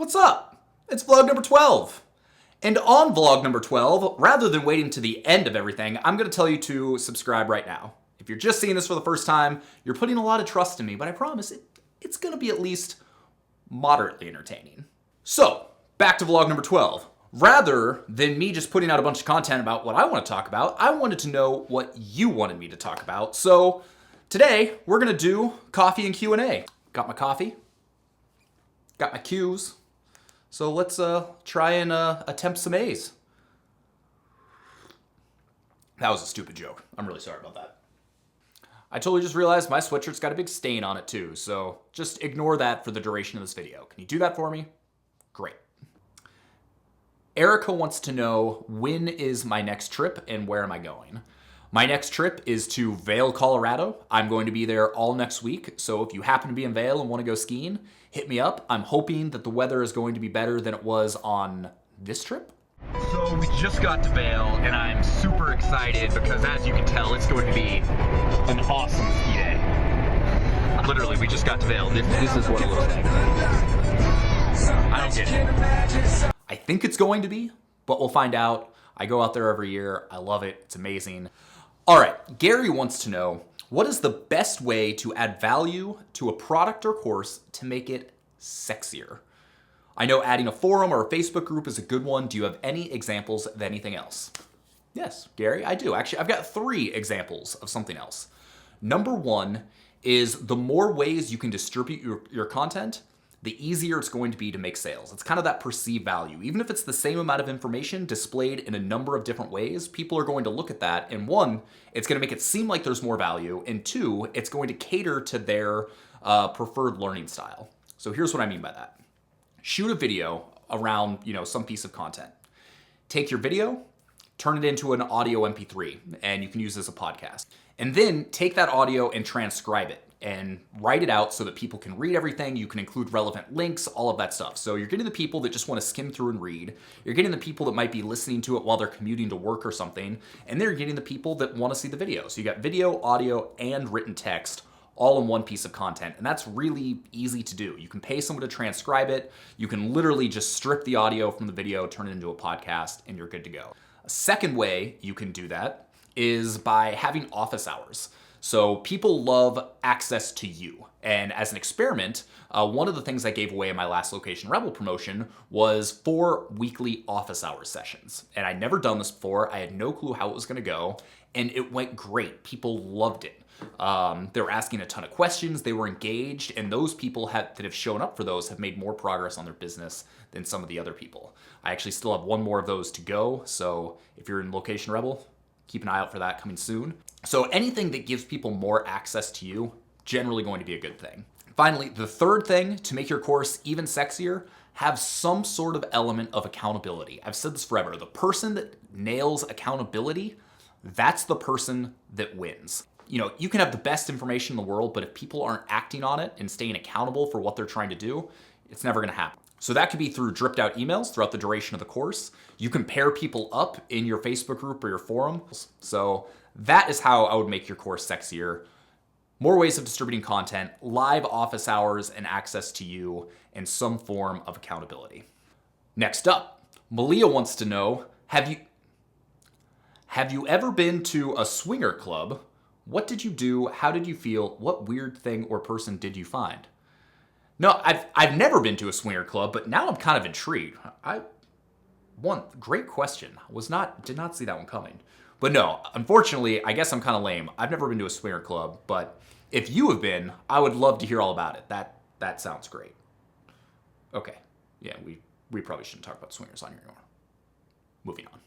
What's up? It's vlog number 12. And on vlog number 12, rather than waiting to the end of everything, I'm going to tell you to subscribe right now. If you're just seeing this for the first time, you're putting a lot of trust in me, but I promise it's going to be at least moderately entertaining. So, back to vlog number 12. Rather than me just putting out a bunch of content about what I want to talk about, I wanted to know what you wanted me to talk about. So, today, we're going to do coffee and Q&A. Got my coffee. Got my Q's. So let's try and attempt some A's. That was a stupid joke. I'm really sorry about that. I totally just realized my sweatshirt's got a big stain on it too, so just ignore that for the duration of this video. Can you do that for me? Great. Erica wants to know, when is my next trip and where am I going? My next trip is to Vail, Colorado. I'm going to be there all next week, so if you happen to be in Vail and want to go skiing, hit me up. I'm hoping that the weather is going to be better than it was on this trip. So we just got to Vail, and I'm super excited because, as you can tell, it's going to be an awesome ski day. Literally, we just got to Vail. This is what it looks like. I don't get it. I think it's going to be, but we'll find out. I go out there every year. I love it. It's amazing. All right, Gary wants to know, what is the best way to add value to a product or course to make it sexier? I know adding a forum or a Facebook group is a good one. Do you have any examples of anything else? Yes, Gary, I do. Actually, I've got 3 examples of something else. Number 1 is the more ways you can distribute your content, the easier it's going to be to make sales. It's kind of that perceived value. Even if it's the same amount of information displayed in a number of different ways, people are going to look at that. And 1, it's going to make it seem like there's more value. And 2, it's going to cater to their preferred learning style. So here's what I mean by that. Shoot a video around, some piece of content. Take your video, turn it into an audio MP3, and you can use this as a podcast. And then take that audio and transcribe it and write it out so that people can read everything. You can include relevant links, all of that stuff. So you're getting the people that just want to skim through and read. You're getting the people that might be listening to it while they're commuting to work or something. And then you're getting the people that want to see the video. So you got video, audio, and written text all in one piece of content. And that's really easy to do. You can pay someone to transcribe it. You can literally just strip the audio from the video, turn it into a podcast, and you're good to go. A second way you can do that is by having office hours. So people love access to you. And as an experiment, one of the things I gave away in my last Location Rebel promotion was 4 weekly office hours sessions. And I'd never done this before. I had no clue how it was going to go. And it went great. People loved it. They were asking a ton of questions. They were engaged. And those people that have shown up for those have made more progress on their business than some of the other people. I actually still have 1 more of those to go. So if you're in Location Rebel, keep an eye out for that coming soon. So anything that gives people more access to you, generally going to be a good thing. Finally, the third thing to make your course even sexier, have some sort of element of accountability. I've said this forever. The person that nails accountability, that's the person that wins. You can have the best information in the world, but if people aren't acting on it and staying accountable for what they're trying to do, it's never going to happen. So that could be through dripped out emails throughout the duration of the course. You can pair people up in your Facebook group or your forum. So that is how I would make your course sexier. More ways of distributing content, live office hours and access to you, and some form of accountability. Next up, Malia wants to know, have you ever been to a swinger club? What did you do? How did you feel? What weird thing or person did you find? No, I've never been to a swinger club, but now I'm kind of intrigued. Great question. Did not see that one coming. But no, unfortunately, I guess I'm kind of lame. I've never been to a swinger club, but if you have been, I would love to hear all about it. That sounds great. Okay. Yeah, we probably shouldn't talk about swingers on here anymore. Moving on.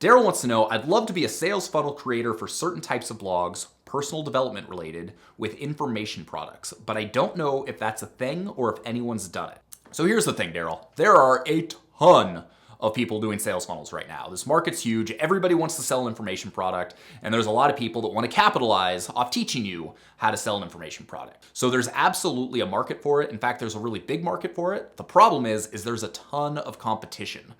Daryl wants to know, I'd love to be a sales funnel creator for certain types of blogs, personal development related, with information products, but I don't know if that's a thing or if anyone's done it. So here's the thing, Daryl. There are a ton of people doing sales funnels right now. This market's huge. Everybody wants to sell an information product, and there's a lot of people that want to capitalize off teaching you how to sell an information product. So there's absolutely a market for it. In fact, there's a really big market for it. The problem is there's a ton of competition.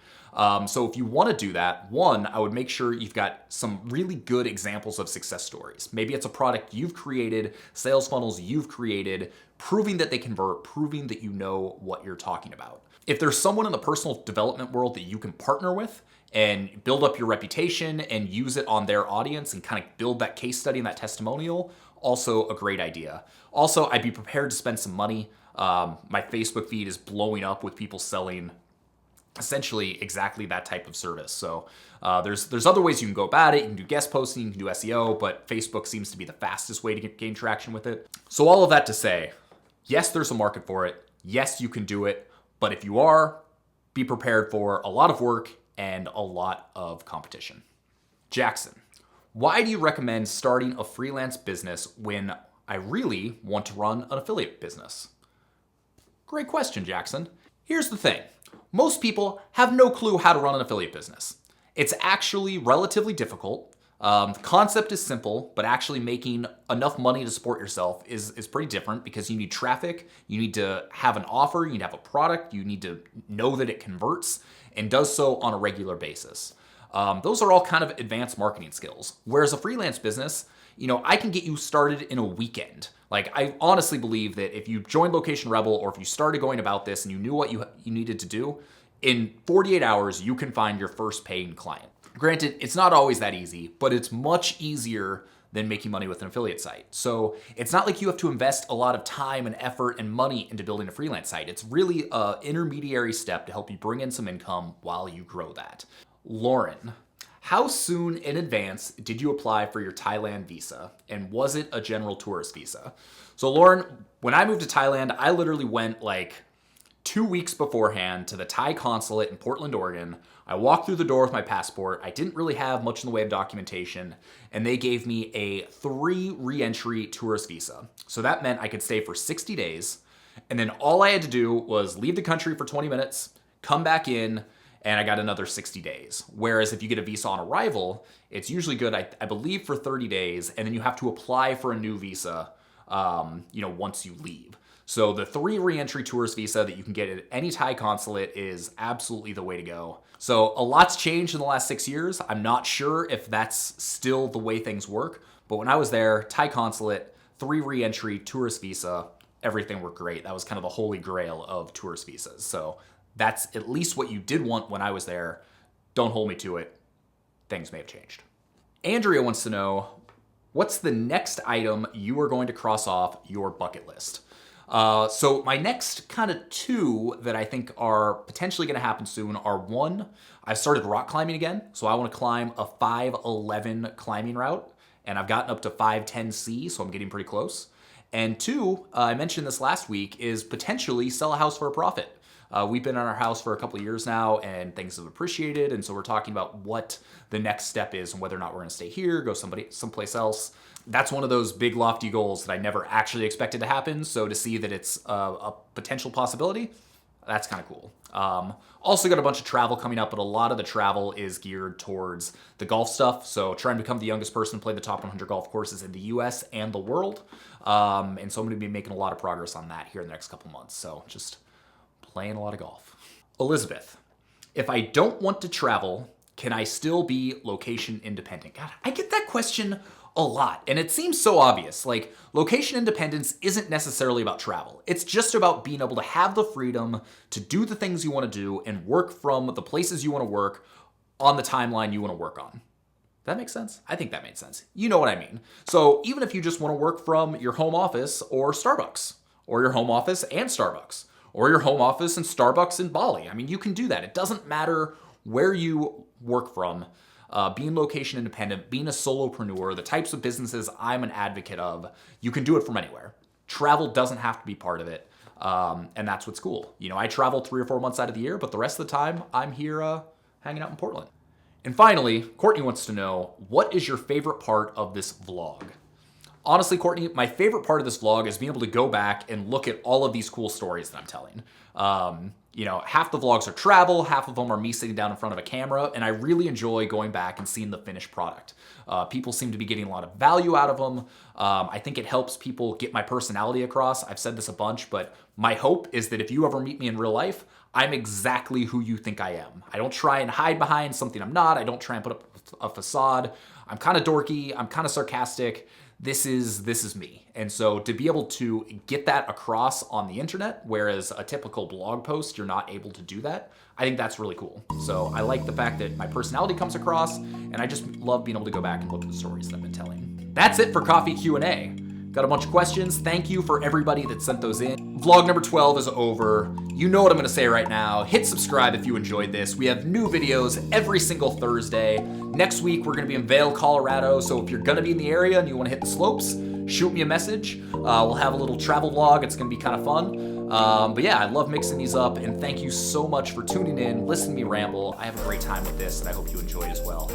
So if you want to do that, 1, I would make sure you've got some really good examples of success stories. Maybe it's a product you've created, sales funnels you've created, proving that they convert, proving that you know what you're talking about. If there's someone in the personal development world that you can partner with and build up your reputation and use it on their audience and kind of build that case study and that testimonial, also a great idea. Also, I'd be prepared to spend some money. My Facebook feed is blowing up with people selling essentially exactly that type of service. So there's other ways you can go about it. You can do guest posting, you can do SEO, but Facebook seems to be the fastest way to gain traction with it. So all of that to say, yes, there's a market for it. Yes, you can do it. But if you are, be prepared for a lot of work and a lot of competition. Jackson, why do you recommend starting a freelance business when I really want to run an affiliate business? Great question, Jackson. Here's the thing. Most people have no clue how to run an affiliate business. It's actually relatively difficult. The concept is simple, but actually making enough money to support yourself is pretty different because you need traffic, you need to have an offer, you need to have a product, you need to know that it converts and does so on a regular basis. Those are all kind of advanced marketing skills. Whereas a freelance business, I can get you started in a weekend. Like, I honestly believe that if you joined Location Rebel or if you started going about this and you knew what you needed to do, in 48 hours, you can find your first paying client. Granted, it's not always that easy, but it's much easier than making money with an affiliate site. So it's not like you have to invest a lot of time and effort and money into building a freelance site. It's really an intermediary step to help you bring in some income while you grow that. Lauren, how soon in advance did you apply for your Thailand visa? And was it a general tourist visa? So Lauren, when I moved to Thailand, I literally went like 2 weeks beforehand to the Thai consulate in Portland, Oregon. I walked through the door with my passport. I didn't really have much in the way of documentation, and they gave me a 3 re-entry tourist visa. So that meant I could stay for 60 days, and then all I had to do was leave the country for 20 minutes, come back in, and I got another 60 days. Whereas if you get a visa on arrival, it's usually good, I believe, for 30 days, and then you have to apply for a new visa, once you leave. So the 3 re-entry tourist visa that you can get at any Thai consulate is absolutely the way to go. So a lot's changed in the last 6 years. I'm not sure if that's still the way things work, but when I was there, Thai consulate, 3 re-entry tourist visa, everything worked great. That was kind of the holy grail of tourist visas. So that's at least what you did want when I was there. Don't hold me to it. Things may have changed. Andrea wants to know, what's the next item you are going to cross off your bucket list? So my next kind of 2 that I think are potentially going to happen soon are 1, I've started rock climbing again. So I want to climb a 511 climbing route, and I've gotten up to 510C, so I'm getting pretty close. And 2, I mentioned this last week, is potentially sell a house for a profit. We've been in our house for a couple of years now and things have appreciated. And so we're talking about what the next step is and whether or not we're going to stay here, go someplace else. That's one of those big lofty goals that I never actually expected to happen. So to see that it's a potential possibility, that's kind of cool. Also got a bunch of travel coming up, but a lot of the travel is geared towards the golf stuff. So trying to become the youngest person to play the top 100 golf courses in the US and the world. And so I'm going to be making a lot of progress on that here in the next couple months. So just playing a lot of golf. Elizabeth, if I don't want to travel, can I still be location independent? God, I get that question a lot, and it seems so obvious. Like, location independence isn't necessarily about travel. It's just about being able to have the freedom to do the things you want to do and work from the places you want to work on the timeline you want to work on. That makes sense? I think that made sense. You know what I mean. So even if you just want to work from your home office or Starbucks, or your home office and Starbucks, or your home office and Starbucks in Bali, I mean, you can do that. It doesn't matter where you work from. Being location independent, being a solopreneur, the types of businesses I'm an advocate of, you can do it from anywhere. Travel doesn't have to be part of it, and that's what's cool. I travel 3 or 4 months out of the year, but the rest of the time, I'm here hanging out in Portland. And finally, Courtney wants to know, what is your favorite part of this vlog? Honestly, Courtney, my favorite part of this vlog is being able to go back and look at all of these cool stories that I'm telling. Half the vlogs are travel, half of them are me sitting down in front of a camera, and I really enjoy going back and seeing the finished product. People seem to be getting a lot of value out of them. I think it helps people get my personality across. I've said this a bunch, but my hope is that if you ever meet me in real life, I'm exactly who you think I am. I don't try and hide behind something I'm not. I don't try and put up a facade. I'm kind of dorky. I'm kind of sarcastic. this is me. And so to be able to get that across on the internet, whereas a typical blog post, you're not able to do that, I think that's really cool. So I like the fact that my personality comes across, and I just love being able to go back and look at the stories that I've been telling. That's it for Coffee Q&A. Got a bunch of questions. Thank you for everybody that sent those in. Vlog number 12 is over. You know what I'm gonna say right now. Hit subscribe if you enjoyed this. We have new videos every single Thursday. Next week, we're gonna be in Vail, Colorado. So if you're gonna be in the area and you wanna hit the slopes, shoot me a message. We'll have a little travel vlog. It's gonna be kind of fun. But yeah, I love mixing these up, and thank you so much for tuning in, listening to me ramble. I have a great time with this, and I hope you enjoy it as well.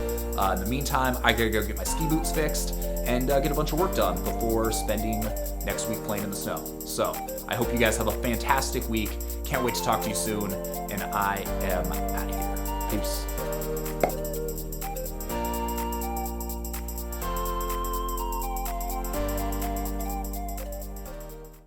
In the meantime, I gotta go get my ski boots fixed and get a bunch of work done before spending next week playing in the snow. So I hope you guys have a fantastic week. Can't wait to talk to you soon, and I am out of here. Peace.